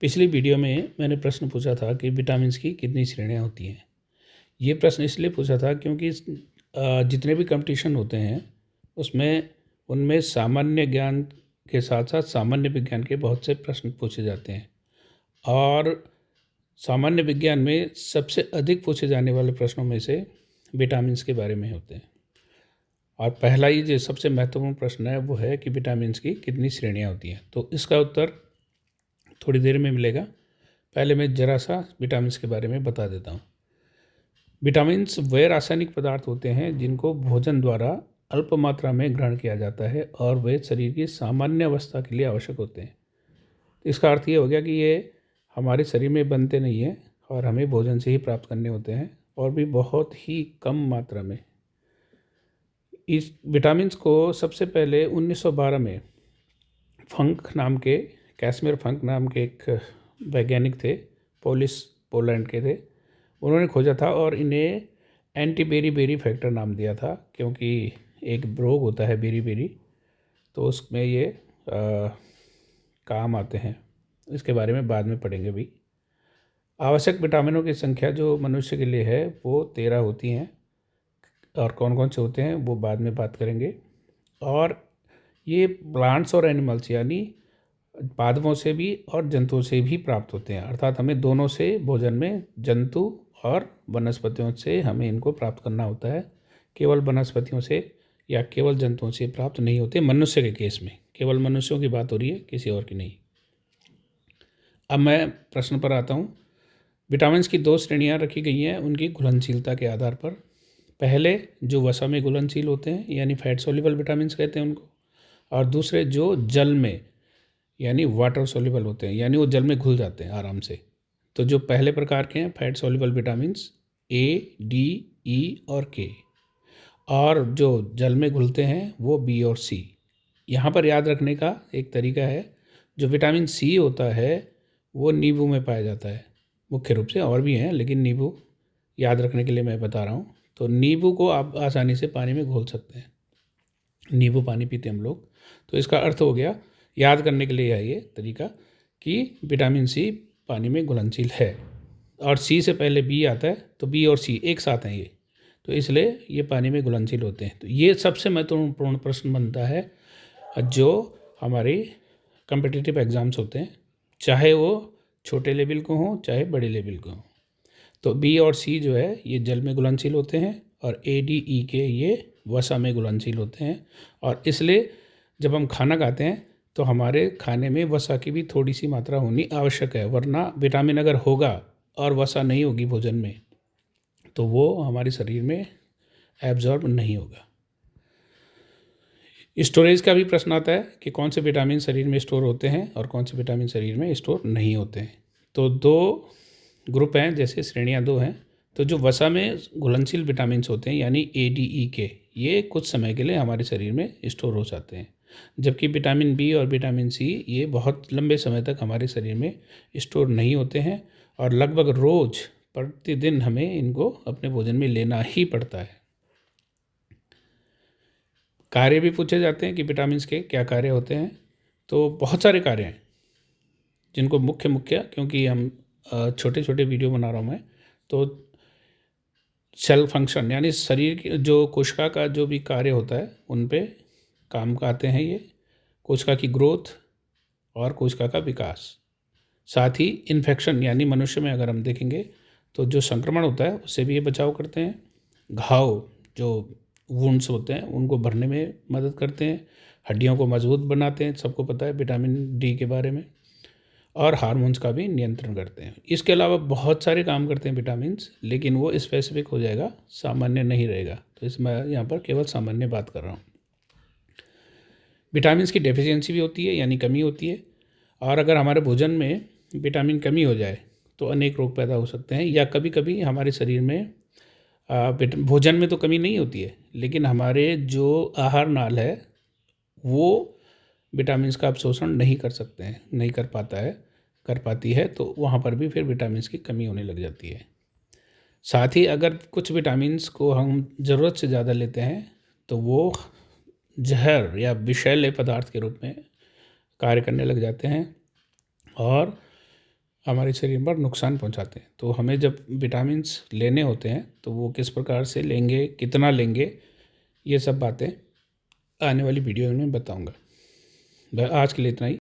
पिछली वीडियो में मैंने प्रश्न पूछा था कि विटामिन्स की कितनी श्रेणियां होती हैं। ये प्रश्न इसलिए पूछा था क्योंकि जितने भी कंपटीशन होते हैं उसमें उनमें सामान्य ज्ञान के साथ साथ सामान्य विज्ञान के बहुत से प्रश्न पूछे जाते हैं और सामान्य विज्ञान में सबसे अधिक पूछे जाने वाले प्रश्नों में से विटामिन्स के बारे में होते हैं। और पहला ही जो सबसे महत्वपूर्ण प्रश्न है वो है कि विटामिन्स की कितनी श्रेणियां होती हैं। तो इसका उत्तर थोड़ी देर में मिलेगा। पहले मैं ज़रा सा विटामिन्स के बारे में बता देता हूँ। विटामिन्स वे रासायनिक पदार्थ होते हैं जिनको भोजन द्वारा अल्प मात्रा में ग्रहण किया जाता है और वे शरीर की सामान्य अवस्था के लिए आवश्यक होते हैं। तो इसका अर्थ ये हो गया कि ये हमारे शरीर में बनते नहीं हैं और हमें भोजन से ही प्राप्त करने होते हैं और भी बहुत ही कम मात्रा में। इस विटामिन्स को सबसे पहले 1912 में कैसमेर फंक नाम के एक वैज्ञानिक थे, पोलैंड के थे। उन्होंने खोजा था और इन्हें एंटी बेरी फैक्टर नाम दिया था क्योंकि एक रोग होता है बेरी, तो उसमें ये काम आते हैं। इसके बारे में बाद में पढ़ेंगे भी। आवश्यक विटामिनों की संख्या जो मनुष्य के लिए है वो 13 होती हैं और कौन कौन से होते हैं वो बाद में बात करेंगे। और ये प्लांट्स और एनिमल्स यानी पादपों से भी और जंतुओं से भी प्राप्त होते हैं, अर्थात हमें दोनों से भोजन में जंतु और वनस्पतियों से हमें इनको प्राप्त करना होता है। केवल वनस्पतियों से या केवल जंतुओं से प्राप्त नहीं होते। मनुष्य के केस में केवल मनुष्यों की बात हो रही है, किसी और की नहीं। अब मैं प्रश्न पर आता हूँ। विटामिन्स की 2 श्रेणियाँ रखी गई हैं उनकी घुलनशीलता के आधार पर। पहले जो वसा में घुलनशील होते हैं यानी फैट सोल्यूबल विटामिन्स कहते हैं उनको, और दूसरे जो जल में यानी वाटर सोल्यूबल होते हैं यानी वो जल में घुल जाते हैं आराम से। तो जो पहले प्रकार के हैं फैट सोल्यूबल विटामिन्स ए, डी, ई और के, और जो जल में घुलते हैं वो बी और सी। यहाँ पर याद रखने का एक तरीका है, जो विटामिन सी होता है वो नींबू में पाया जाता है मुख्य रूप से, और भी हैं लेकिन नींबू याद रखने के लिए मैं बता रहा हूँ। तो नींबू को आप आसानी से पानी में घोल सकते हैं, नींबू पानी पीते हैं हम लोग। तो इसका अर्थ हो गया याद करने के लिए ये तरीका कि विटामिन सी पानी में घुलनशील है, और सी से पहले बी आता है तो बी और सी एक साथ हैं ये, तो इसलिए ये पानी में घुलनशील होते हैं। तो ये सबसे महत्वपूर्ण प्रश्न बनता है जो हमारे कम्पिटिटिव एग्ज़ाम्स होते हैं, चाहे वो छोटे लेवल को हों चाहे बड़े लेवल को हों। तो बी और सी जो है ये जल में घुलनशील होते हैं और ए, डी, ई के ये वसा में घुलनशील होते हैं। और इसलिए जब हम खाना खाते हैं तो हमारे खाने में वसा की भी थोड़ी सी मात्रा होनी आवश्यक है, वरना विटामिन अगर होगा और वसा नहीं होगी भोजन में तो वो हमारे शरीर में एब्जॉर्ब नहीं होगा। स्टोरेज का भी प्रश्न आता है कि कौन से विटामिन शरीर में स्टोर होते हैं और कौन से विटामिन शरीर में स्टोर नहीं होते हैं। तो 2 ग्रुप हैं, जैसे श्रेणियाँ 2 हैं। तो जो वसा में घुलनशील विटामिन होते हैं यानी ए, डी, ई के, ये कुछ समय के लिए हमारे शरीर में स्टोर हो जाते हैं, जबकि विटामिन बी और विटामिन सी ये बहुत लंबे समय तक हमारे शरीर में स्टोर नहीं होते हैं और लगभग रोज़ प्रतिदिन हमें इनको अपने भोजन में लेना ही पड़ता है। कार्य भी पूछे जाते हैं कि विटामिन्स के क्या कार्य होते हैं। तो बहुत सारे कार्य हैं जिनको मुख्य क्योंकि हम छोटे छोटे वीडियो बना रहा हूँ मैं, तो सेल फंक्शन यानी शरीर की जो कोशिका का जो भी कार्य होता है उन पे काम का आते हैं ये। कोशिका की ग्रोथ और कोशिका का विकास, साथ ही इन्फेक्शन यानी मनुष्य में अगर हम देखेंगे तो जो संक्रमण होता है उससे भी ये बचाव करते हैं। घाव जो वुंड्स होते हैं उनको भरने में मदद करते हैं, हड्डियों को मजबूत बनाते हैं, सबको पता है विटामिन डी के बारे में, और हार्मोन्स का भी नियंत्रण करते हैं। इसके अलावा बहुत सारे काम करते हैं विटामिन्स, लेकिन वो स्पेसिफिक हो जाएगा, सामान्य नहीं रहेगा। तो इसमें यहाँ पर केवल सामान्य बात कर रहा हूँ। विटामिन्स की डेफिशिएंसी भी होती है यानी कमी होती है, और अगर हमारे भोजन में विटामिन कमी हो जाए तो अनेक रोग पैदा हो सकते हैं। या कभी कभी हमारे शरीर में भोजन में तो कमी नहीं होती है, लेकिन हमारे जो आहार नाल है वो विटामिन्स का अवशोषण नहीं कर सकते हैं, नहीं कर पाती है, तो वहाँ पर भी फिर विटामिन्स की कमी होने लग जाती है। साथ ही अगर कुछ विटामिन्स को हम ज़रूरत से ज़्यादा लेते हैं तो वो जहर या विषैले पदार्थ के रूप में कार्य करने लग जाते हैं और हमारे शरीर पर नुकसान पहुंचाते हैं। तो हमें जब विटामिन्स लेने होते हैं तो वो किस प्रकार से लेंगे, कितना लेंगे, ये सब बातें आने वाली वीडियो में बताऊंगा। आज के लिए इतना ही।